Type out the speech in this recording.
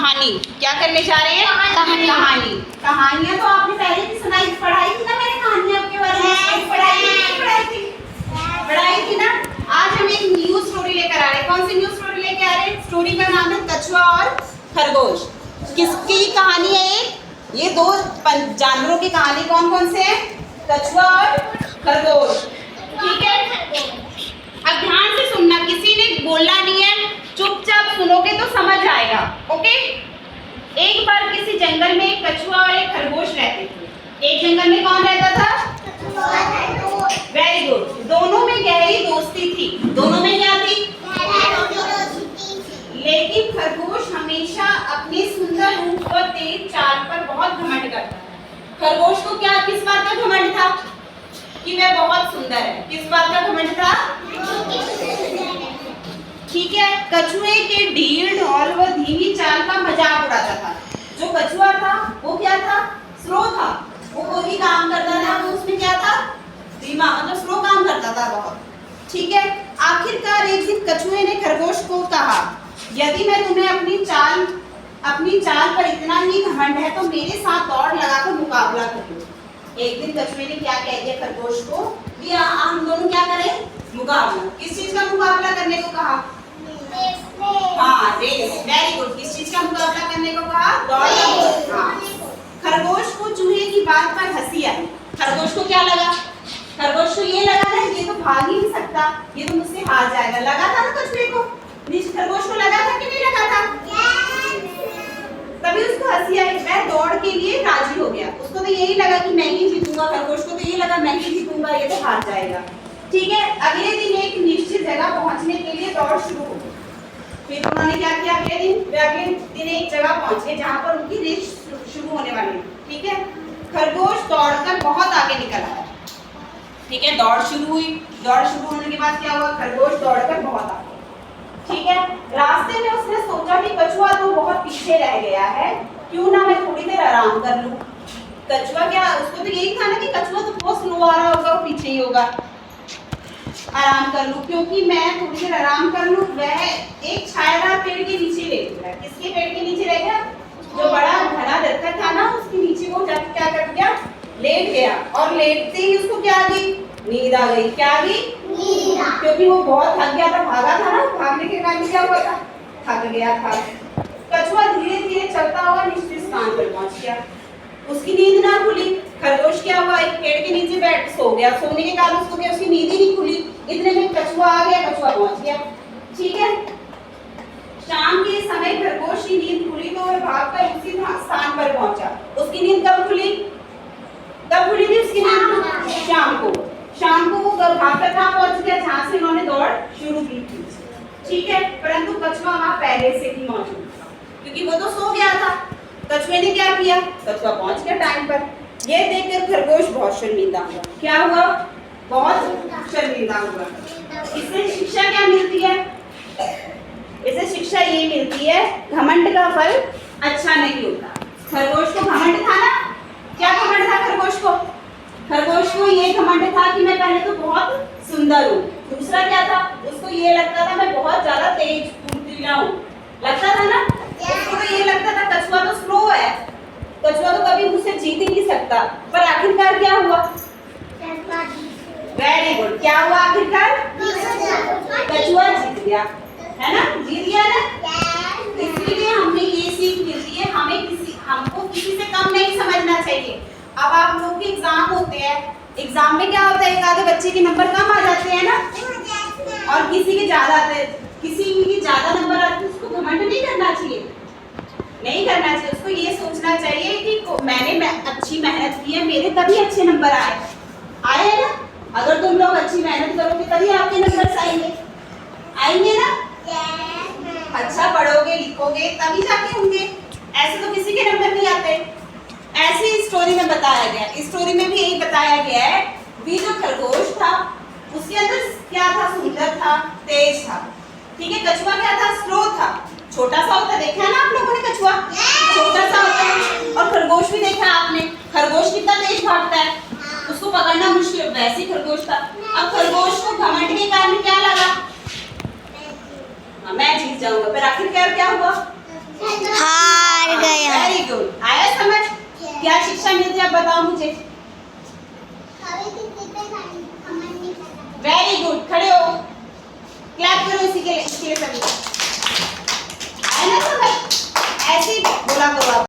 कहानी। क्या करने जा रहे हैं? कहानी। कहानियाँ तो आपने पहले भी सुनाई पढ़ाई थी ना, मैंने कहानियाँ आपके बारे में पढ़ाई थी ना। आज हम एक न्यू स्टोरी लेकर आ रहे हैं। कौन सी न्यू स्टोरी लेकर आ रहे हैं? स्टोरी का नाम है कछुआ और खरगोश। किसकी कहानी है ये? दो जानवरों की कहानी। कौन कौन से है? कछुआ और खरगोश। ठीक है, अब ध्यान से सुनना, किसी ने बोलना नहीं है, चुपचाप सुनोगे तो समझ आएगा। ओके। एक बार किसी जंगल में एक कछुआ और एक खरगोश रहते थे। एक जंगल में कौन रहता था? Very good. दोनों में गहरी दोस्ती थी। दोनों में क्या थी? लेकिन खरगोश हमेशा अपने सुंदर रूप और तेज चाल पर बहुत घमंड करता था। खरगोश को क्या, किस बात का घमंड था? कि वह बहुत सुंदर है। किस बात का घमंड था? ठीक है। कछुए के ढील ढोल व धीमी चाल का मजाक उड़ाता था। जो कछुआ था वो क्या था? स्लो था। वो कोई भी काम करता था तो उसमें क्या था? धीमा, मतलब स्लो काम करता था बहुत। ठीक है। आखिरकार एक दिन कछुए ने खरगोश को कहा, यदि मैं तुम्हें अपनी चाल पर इतना ही घमंड है तो मेरे साथ दौड़ लगाकर मुकाबला कर लो। एक दिन कछुए ने क्या कह दिया खरगोश को? भैया हम दोनों क्या करें? मुकाबला। किस चीज का मुकाबला करने को कहा? हाँ, रेस। Very good. किस चीज का मुकाबला करने को कहा? दौड़ का। हाँ। खरगोश को चूहे की बात पर हंसी आई। खरगोश को क्या लगा? खरगोश को ये लगा ना, ये तो भाग ही नहीं सकता, ये तो मुझसे हार जाएगा। लगा था ना कछुए को? खरगोश को लगा था कि नहीं लगा था? तभी उसको हंसी आई। वह दौड़ के लिए राजी हो गया। उसको तो यही लगा कि मैं ही जीतूंगा। खरगोश को तो ये लगा मैं ही जीतूंगा, ये तो हार जाएगा। ठीक है। अगले दिन एक निश्चित जगह पहुंचने के लिए दौड़ शुरू हो गई। फिर उन्होंने क्या किया? अगले दिन एक जगह पहुंचे जहां पर उनकी रेस शुरू होने वाली है। ठीक है। खरगोश दौड़कर बहुत आगे निकल आया। ठीक है, दौड़ शुरू हुई। दौड़ शुरू होने के बाद क्या हुआ? खरगोश दौड़कर बहुत आगे। ठीक है। रास्ते में उसने सोचा कि कछुआ तो बहुत पीछे रह गया है, क्यों ना मैं थोड़ी देर आराम कर लूं। कछुआ क्या, उसको तो यही था ना कि कछुआ तो बहुत स्लो आ रहा होगा, वो पीछे ही होगा। आराम कर लूं, क्योंकि मैं थोड़ी देर आराम कर लूं। वह एक छायादार पेड़ के नीचे लेट गया। किसके पेड़ के नीचे रह गया? जो बड़ा घना दरख्त था ना, उसके नीचे वो जाके क्या कर गया? लेट गया। और लेटते ही उसको क्या आ गई? नींद आ गई। क्या आ गई? क्योंकि वो बहुत थक गया था, भागा था ना, भागने के कारण क्या हुआ था? थक गया था। कछुआ धीरे धीरे चलता हुआ निश्चित स्थान पर पहुंच गया। उसकी नींद ना खुली। खरगोश क्या हुआ? एक पेड़ के नीचे बैठ सो गया। सोने के कारण उसको क्या, उसकी नींद ही नहीं खुली। इतने में कछुआ आ गया, कछुआ पहुंच गया। ठीक है। शाम के समय खरगोश की नींद खुली तो वह भागकर उसी स्थान पर पहुंचा। उसकी नींद कब खुली? कब खुली थी उसकी नींद? शाम को। शाम को वो भागकर कहाँ पहुंच गया? जहां से उन्होंने दौड़ शुरू की थी। ठीक है। परंतु कछुआ वहां पहले से ही मौजूद था, क्योंकि वो तो सो गया था। कछुए ने क्या किया? कछुआ पहुंच गया टाइम पर। यह देखकर खरगोश बहुत शर्मिंदा हुआ। क्या हुआ? बहुत शर्मिंदा हुआ। इससे शिक्षा क्या मिलती है? इससे शिक्षा ये मिलती है, घमंड का फल अच्छा नहीं होता। खरगोश को घमंड था ना? क्या घमंड था खरगोश को? खरगोश को ये घमंड था कि मैं पहले तो बहुत सुंदर हूँ। दूसरा क्या था? उसको ये लगता था मैं बहुत ज्यादा तेज फुर्तीला हूँ। लगता था ना? उसको तो ये लगता था कछुआ तो स्लो है, कछुआ तो कभी मुझसे जीत ही नहीं सकता। पर आखिरकार क्या हुआ? Very good. क्या हुआ आखिरकार? कछुआ जीत गया, है ना? जीत गया ना? इसलिए हमें ये सीख मिलती है, हमको किसी से कम नहीं समझना चाहिए। अब आप लोग के एग्जाम होते हैं, एग्जाम में क्या होता है? एक आधे बच्चे के नंबर कम आ जाते हैं ना, और किसी के ज्यादा आते हैं। किसी के ज्यादा नंबर आते हैं, उसको घमंड नहीं करना चाहिए। नहीं करना चाहिए। उसको ये सोचना चाहिए कि मैंने अच्छी मेहनत की है, मेरे तभी अच्छे नंबर आए हैं ना। अगर तुम लोग अच्छी मेहनत करोगे तभी आपके नंबर आएंगे ना। अच्छा पढ़ोगे लिखोगे तभी जाके होंगे। ऐसे तो किसी के नंबर नहीं आते। ऐसे ही स्टोरी में बताया गया। इस स्टोरी में भी यही बताया गया है, भी जो खरगोश था उसके अंदर क्या था? सुंदर था, तेज था। ठीक है। कछुआ क्या था? स्लो था, छोटा सा होता। देखा है ना आप लोगों ने कछुआ? छोटा सा होता है। और खरगोश भी देखा है आपने, खरगोश कितना तेज भागता है, उसको पकड़ना मुश्किल। वैसे ही खरगोश था। अब खरगोश को घमंड के कारण क्या लगा? मैं जीत जाऊंगा। पर आखिरकार क्या हुआ? हाँ। कितना मिलते आप बताओ मुझे। वेरी गुड, खड़े हो, क्लैप करो इसके लिए सभी। आया ना समझ? ऐसे बोला करो आप।